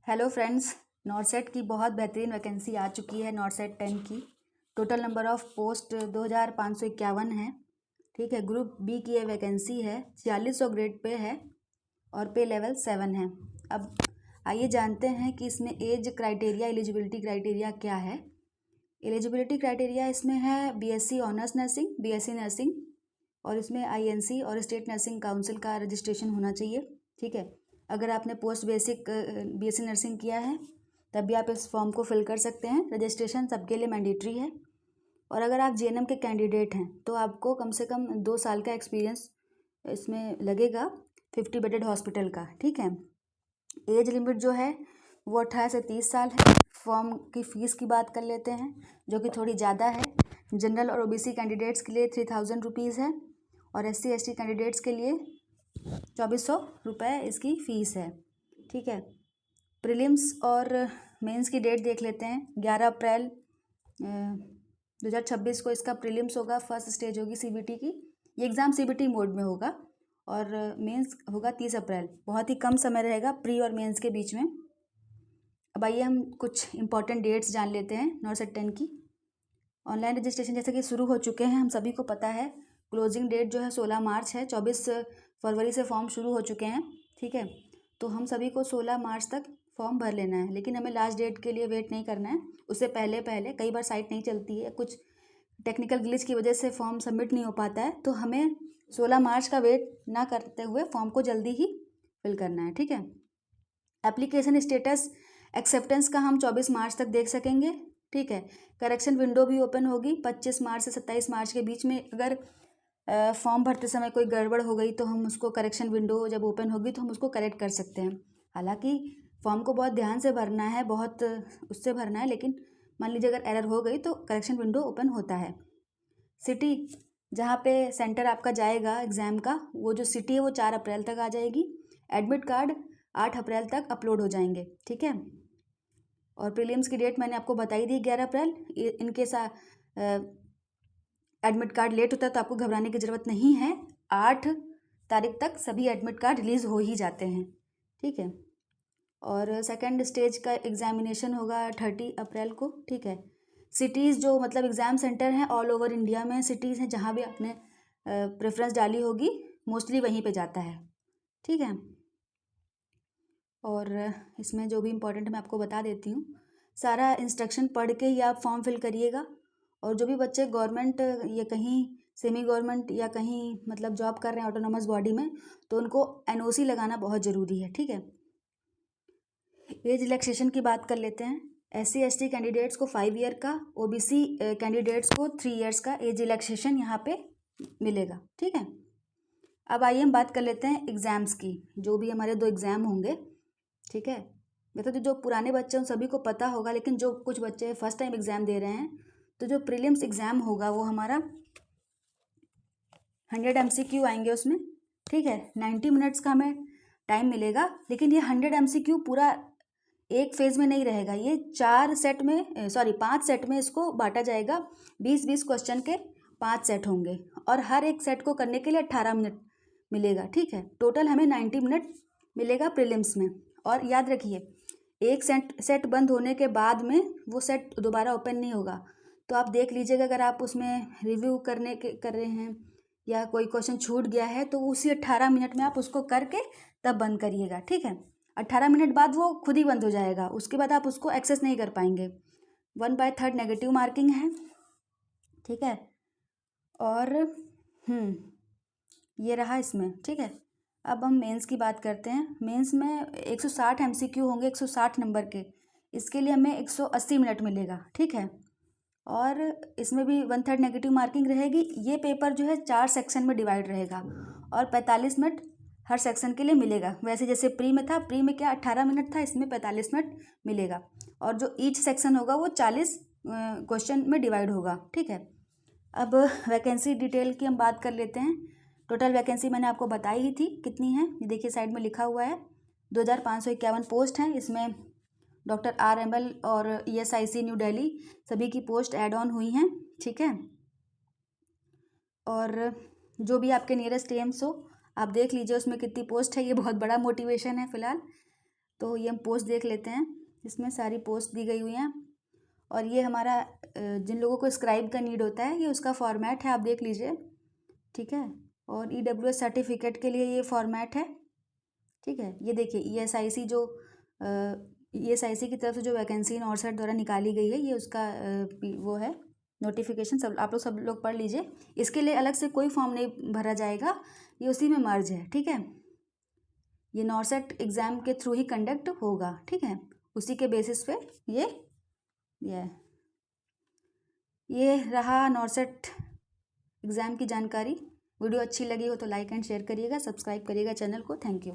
Hello friends. नॉर्सेट की बहुत बेहतरीन वैकेंसी आ चुकी है। नॉर्सेट 10 की टोटल नंबर ऑफ़ पोस्ट 2551 है। ठीक है, ग्रुप बी की ये वैकेंसी है। 4600 ग्रेड पे है और पे लेवल 7 है। अब आइए जानते हैं कि इसमें एज क्राइटेरिया, एलिजिबिलिटी क्राइटेरिया क्या है। एलिजिबिलिटी क्राइटेरिया इसमें है BSc honours nursing, BSc nursing, और इसमें आईएनसी और स्टेट नर्सिंग काउंसिल का रजिस्ट्रेशन होना चाहिए। ठीक है, अगर आपने पोस्ट बेसिक बीएससी नर्सिंग किया है तब भी आप इस फॉर्म को फिल कर सकते हैं। रजिस्ट्रेशन सबके लिए मैंडेटरी है। और अगर आप जीएनएम के कैंडिडेट हैं तो आपको कम से कम 2 साल का एक्सपीरियंस इसमें लगेगा 50 बेडेड हॉस्पिटल का। ठीक है, एज लिमिट जो है वो 18 से 30 साल है। फॉर्म की फ़ीस की बात कर लेते हैं जो कि थोड़ी ज़्यादा है। जनरल और ओबीसी कैंडिडेट्स के लिए 3000 रुपीज़ है और एससी एसटी कैंडिडेट्स के लिए 2400 रुपये इसकी फ़ीस है। ठीक है, प्रीलिम्स और मेंस की डेट देख लेते हैं। 11 अप्रैल 2026 को इसका प्रीलिम्स होगा। फर्स्ट स्टेज होगी सीबीटी की। ये एग्ज़ाम सीबीटी मोड में होगा और मेंस होगा 30 अप्रैल। बहुत ही कम समय रहेगा प्री और मेंस के बीच में। अब आइए हम कुछ इंपॉर्टेंट डेट्स जान लेते हैं नॉर्सेट 10 की। ऑनलाइन रजिस्ट्रेशन जैसे कि शुरू हो चुके हैं, हम सभी को पता है। क्लोजिंग डेट जो है 16 मार्च है। 24 फरवरी से फॉर्म शुरू हो चुके हैं। ठीक है, तो हम सभी को 16 मार्च तक फॉर्म भर लेना है, लेकिन हमें लास्ट डेट के लिए वेट नहीं करना है। उससे पहले पहले कई बार साइट नहीं चलती है, कुछ टेक्निकल ग्लिच की वजह से फॉर्म सबमिट नहीं हो पाता है, तो हमें 16 मार्च का वेट ना करते हुए फॉर्म को जल्दी ही फिल करना है। ठीक है, एप्लीकेशन स्टेटस एक्सेप्टेंस का हम 24 मार्च तक देख सकेंगे। ठीक है, करेक्शन विंडो भी ओपन होगी 25 मार्च से 27 मार्च के बीच में। अगर फॉर्म भरते समय कोई गड़बड़ हो गई तो हम उसको, करेक्शन विंडो जब ओपन होगी तो हम उसको करेक्ट कर सकते हैं। हालांकि फॉर्म को बहुत ध्यान से भरना है, बहुत उससे भरना है, लेकिन मान लीजिए अगर एरर हो गई तो करेक्शन विंडो ओपन होता है। सिटी जहाँ पे सेंटर आपका जाएगा एग्ज़ाम का, वो जो सिटी है वो 4 अप्रैल तक आ जाएगी। एडमिट कार्ड 8 अप्रैल तक अपलोड हो जाएंगे। ठीक है, और प्रीलिम्स की डेट मैंने आपको बताई दी 11 अप्रैल। इनकेस एडमिट कार्ड लेट होता है तो आपको घबराने की ज़रूरत नहीं है। 8 तारीख तक सभी एडमिट कार्ड रिलीज़ हो ही जाते हैं। ठीक है, और सेकंड स्टेज का एग्जामिनेशन होगा 30 अप्रैल को। ठीक है, सिटीज़ जो मतलब एग्ज़ाम सेंटर हैं ऑल ओवर इंडिया में सिटीज़ हैं, जहाँ भी आपने प्रेफरेंस डाली होगी मोस्टली वहीं पे जाता है। ठीक है, और इसमें जो भी इम्पोर्टेंट मैं आपको बता देती हूँ। सारा इंस्ट्रक्शन पढ़ के ही आप फॉर्म फिल करिएगा। और जो भी बच्चे गवर्नमेंट या कहीं सेमी गवर्नमेंट या कहीं मतलब जॉब कर रहे हैं ऑटोनोमस बॉडी में, तो उनको एनओसी लगाना बहुत ज़रूरी है। ठीक है, एज रिलैक्सेशन की बात कर लेते हैं। एससी एसटी कैंडिडेट्स को 5 ईयर का, ओबीसी कैंडिडेट्स को 3 इयर्स का एज रिलैक्सेशन यहाँ पे मिलेगा। ठीक है, अब आइए हम बात कर लेते हैं एग्ज़ाम्स की। जो भी हमारे 2 एग्ज़ाम होंगे, ठीक है, वैसे तो जो पुराने बच्चे हैं उन सभी को पता होगा, लेकिन जो कुछ बच्चे फर्स्ट टाइम एग्ज़ाम दे रहे हैं, तो जो प्रीलिम्स एग्ज़ाम होगा वो हमारा 100 MCQ आएंगे उसमें। ठीक है, 90 मिनट्स का हमें टाइम मिलेगा, लेकिन ये 100 MCQ पूरा एक फेज़ में नहीं रहेगा। ये 5 सेट में इसको बांटा जाएगा। 20-20 क्वेश्चन के 5 सेट होंगे और हर एक सेट को करने के लिए 18 मिनट मिलेगा। ठीक है, टोटल हमें 90 मिनट मिलेगा प्रीलिम्स में। और याद रखिए, एक सेट बंद होने के बाद में वो सेट दोबारा ओपन नहीं होगा। तो आप देख लीजिएगा, अगर आप उसमें रिव्यू कर रहे हैं या कोई क्वेश्चन छूट गया है तो उसी 18 मिनट में आप उसको करके तब बंद करिएगा। ठीक है, 18 मिनट बाद वो खुद ही बंद हो जाएगा, उसके बाद आप उसको एक्सेस नहीं कर पाएंगे। 1/3 नेगेटिव मार्किंग है। ठीक है, और ये रहा इसमें। ठीक है, अब हम मेंस की बात करते हैं। मेंस में 160 MCQ होंगे, 160 नंबर के। इसके लिए हमें 180 मिनट मिलेगा। ठीक है, और इसमें भी 1/3 नेगेटिव मार्किंग रहेगी। ये पेपर जो है 4 सेक्शन में डिवाइड रहेगा और 45 मिनट हर सेक्शन के लिए मिलेगा। वैसे जैसे प्री में था, प्री में क्या 18 मिनट था, इसमें 45 मिनट मिलेगा। और जो ईच सेक्शन होगा वो 40 क्वेश्चन में डिवाइड होगा। ठीक है, अब वैकेंसी डिटेल की हम बात कर लेते हैं। टोटल वैकेंसी मैंने आपको बताई ही थी कितनी है, ये देखिए साइड में लिखा हुआ है। 2551 पोस्ट हैं। इसमें डॉक्टर RML और ESIC न्यू दिल्ली सभी की पोस्ट ऐड ऑन हुई हैं। ठीक है, और जो भी आपके नियरेस्ट एम्स हो आप देख लीजिए उसमें कितनी पोस्ट है। ये बहुत बड़ा मोटिवेशन है फिलहाल। तो ये हम पोस्ट देख लेते हैं, इसमें सारी पोस्ट दी गई हुई हैं। और ये हमारा जिन लोगों को स्क्राइब का नीड होता है, ये उसका फॉर्मेट है, आप देख लीजिए, ठीक है। और EWS सर्टिफिकेट के लिए ये फॉर्मेट है, ठीक है। ये देखिए ESIC जो ESIC की तरफ से जो वैकेंसी नॉर्सट द्वारा निकाली गई है, ये उसका वो है नोटिफिकेशन, सब आप लोग पढ़ लीजिए। इसके लिए अलग से कोई फॉर्म नहीं भरा जाएगा, ये उसी में मर्ज है, ठीक है। ये नॉर्सट एग्ज़ाम के थ्रू ही कंडक्ट होगा, ठीक है। उसी के बेसिस पे ये रहा नॉर्सट एग्ज़ाम की जानकारी। वीडियो अच्छी लगी हो तो लाइक एंड शेयर करिएगा, सब्सक्राइब करिएगा चैनल को। Thank you.